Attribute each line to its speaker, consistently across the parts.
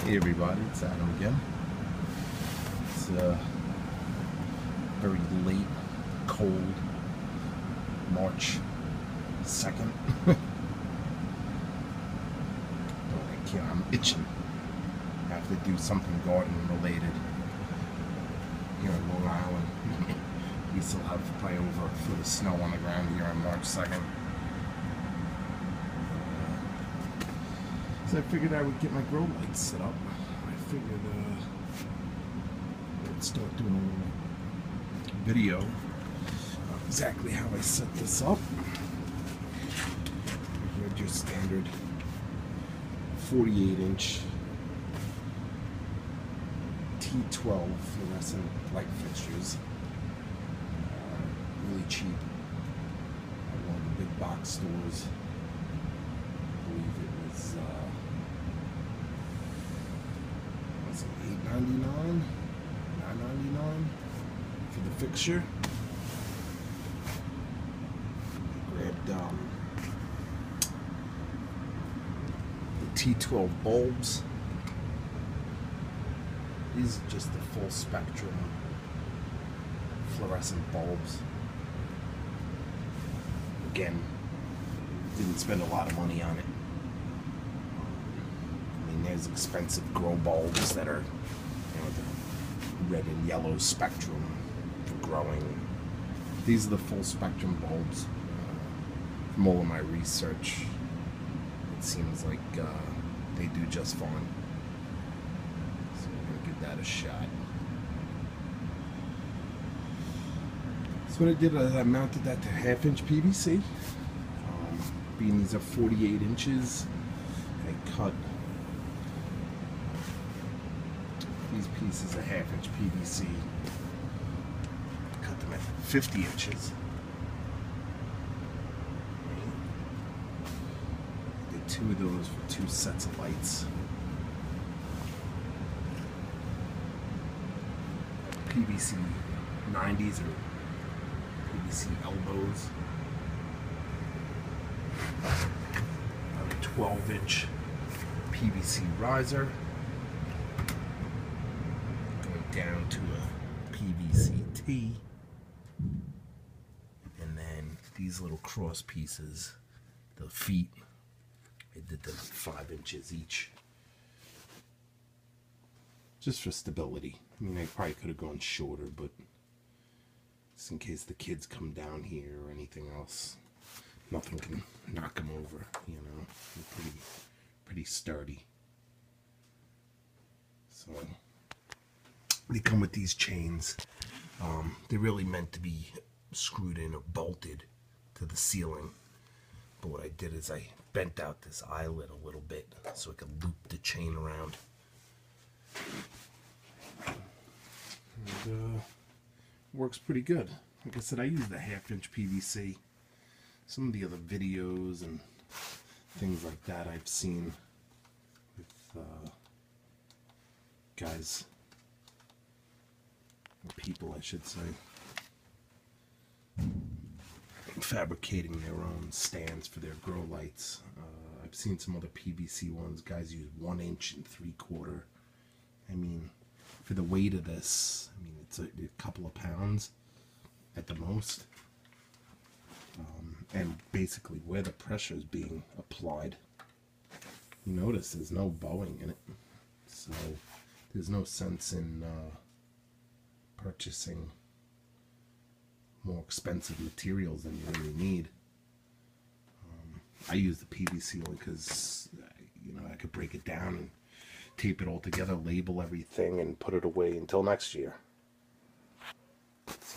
Speaker 1: Hey everybody, it's Adam again. It's very late, cold, March 2nd. Oh, I can't, I'm itching. I have to do something garden related here in Long Island. We still have probably over a foot of snow on the ground here on March 2nd. So I figured I would get my grow lights set up. I figured I'd start doing a little video of exactly how I set this up. Here's your standard 48-inch T12 fluorescent light fixtures. Really cheap at one of the big box stores. I believe it was $8.99, $9.99 for the fixture. I grabbed the T12 bulbs. These are just the full spectrum fluorescent bulbs. Again, didn't spend a lot of money on it. I mean, there's expensive grow bulbs that are, you know, the red and yellow spectrum for growing. These are the full spectrum bulbs. From all of my research, it seems like they do just fine. So we're gonna give that a shot. So what I did is I mounted that to 1/2-inch PVC. Being these are 48 inches, I cut these pieces of 1/2-inch PVC. Cut them at 50 inches. Did 2 of those for 2 sets of lights. PVC 90s or PVC elbows. A 12-inch PVC riser. Going down to a PVC T. And then these little cross pieces, the feet, I did them 5 inches each. Just for stability. I mean, I probably could have gone shorter, but just in case the kids come down here or anything else, nothing can knock them over, you know. They're pretty sturdy. So they come with these chains. They're really meant to be screwed in or bolted to the ceiling. But what I did is I bent out this eyelet a little bit so I could loop the chain around. And works pretty good. Like I said, I use the 1/2-inch PVC. Some of the other videos and things like that I've seen with guys, or people I should say, fabricating their own stands for their grow lights. I've seen some other PVC ones. Guys use 1 inch and 3/4. I mean, for the weight of this, I mean, it's a couple of pounds at the most. And basically where the pressure is being applied, you notice there's no bowing in it, so there's no sense in purchasing more expensive materials than you really need. I use the PVC one because, you know, I could break it down and tape it all together, label everything, and put it away until next year. It's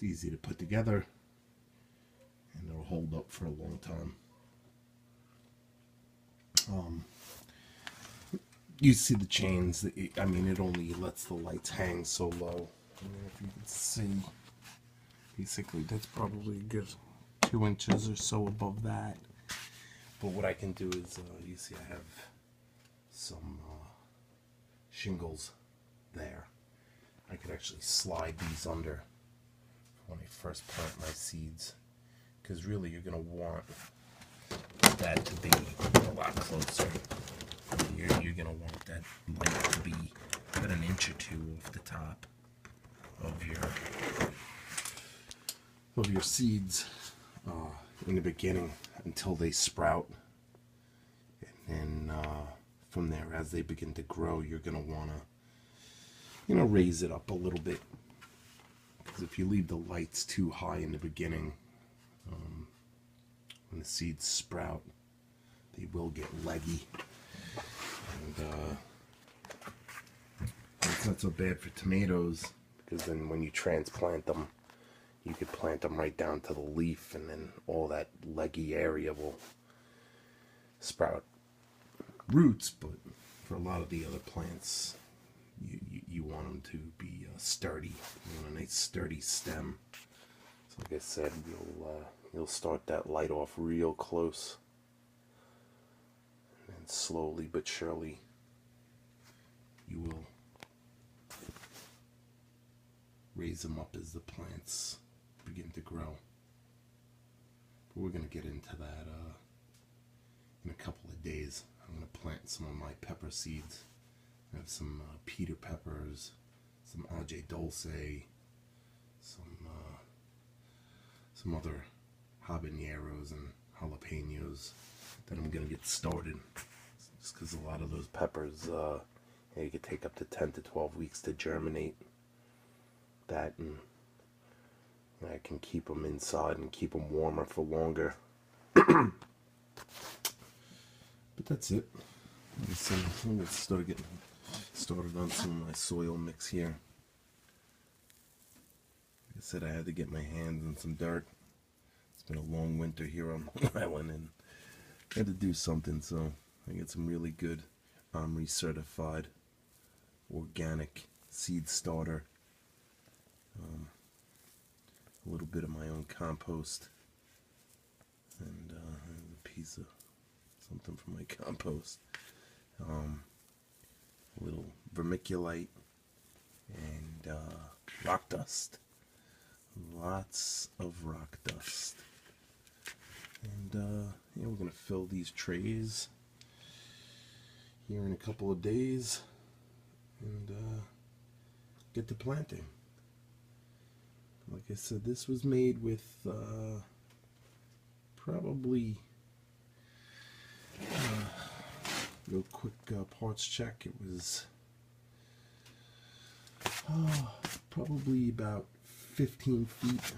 Speaker 1: easy to put together, and it'll hold up for a long time. You see the chains. I mean, it only lets the lights hang so low. I mean, if you can see, basically that's probably a good 2 inches or so above that. But what I can do is, you see I have some shingles there. I could actually slide these under when I first plant my seeds, because really you're going to want that to be a lot closer. you're going to want that light to be about an inch or two off the top of your seeds in the beginning until they sprout. And then from there, as they begin to grow, you're going to want to, raise it up a little bit. Because if you leave the lights too high in the beginning, when the seeds sprout, they will get leggy. And it's not so bad for tomatoes, because then when you transplant them, you could plant them right down to the leaf, and then all that leggy area will sprout roots. But for a lot of the other plants, you want them to be sturdy. You want a nice sturdy stem. So like I said, you'll start that light off real close, and then slowly but surely you will raise them up as the plants begin to grow. But we're going to get into that in a couple of days. I'm going to plant some of my pepper seeds. I have some Peter peppers, some Aje Dulce, some other habaneros and jalapenos that I'm going to get started. Just because a lot of those peppers, you could take up to 10 to 12 weeks to germinate. That, and I can keep them inside and keep them warmer for longer. But that's it. I'm going to start getting started on some of my soil mix here. Like I said, I had to get my hands in some dirt. It's been a long winter here on Long Island, and I had to do something, so I get some really good OMRI certified organic seed starter. A little bit of my own compost, and a piece of something from my compost. A little vermiculite and rock dust. Lots of rock dust. And we're going to fill these trays here in a couple of days and get to planting. Like I said, this was made with probably real quick parts check. It was probably about 15 feet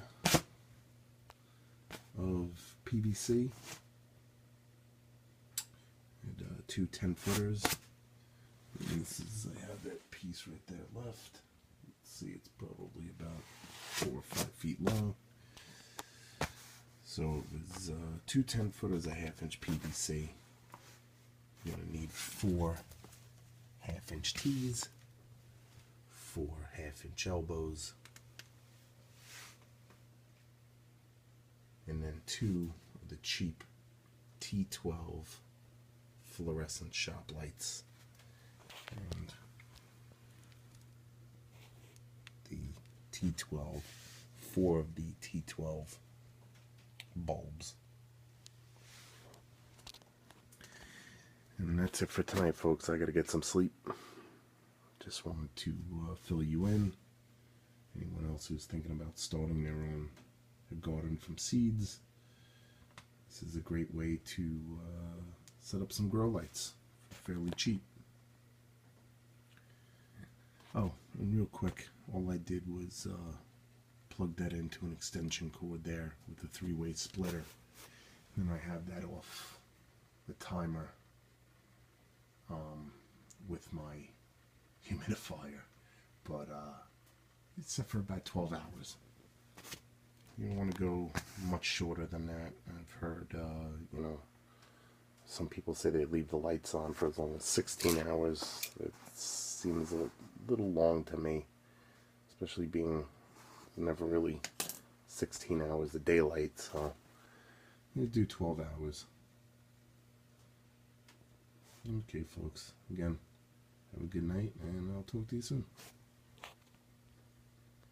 Speaker 1: of PVC and 2 10-footers. I have that piece right there left. Let's see, it's probably about 4 or 5 feet long. So it was 2 10-footers, a 1/2-inch PVC. You're going to need 4 1/2-inch tees, 4 1/2-inch elbows, and then 2 of the cheap T12 fluorescent shop lights, and the T12, 4 of the T12 bulbs. And that's it for tonight, folks. I gotta get some sleep. Just wanted to fill you in. Anyone else who's thinking about starting their own garden from seeds, this is a great way to set up some grow lights for fairly cheap. Oh, and real quick, all I did was plug that into an extension cord there with a 3-way splitter. Then I have that off the timer with my humidifier, but it's set for about 12 hours. You don't want to go much shorter than that. I've heard, some people say they leave the lights on for as long as 16 hours. It seems a little long to me, especially being never really 16 hours of daylight, so you do 12 hours. Okay, folks, again, have a good night, and I'll talk to you soon.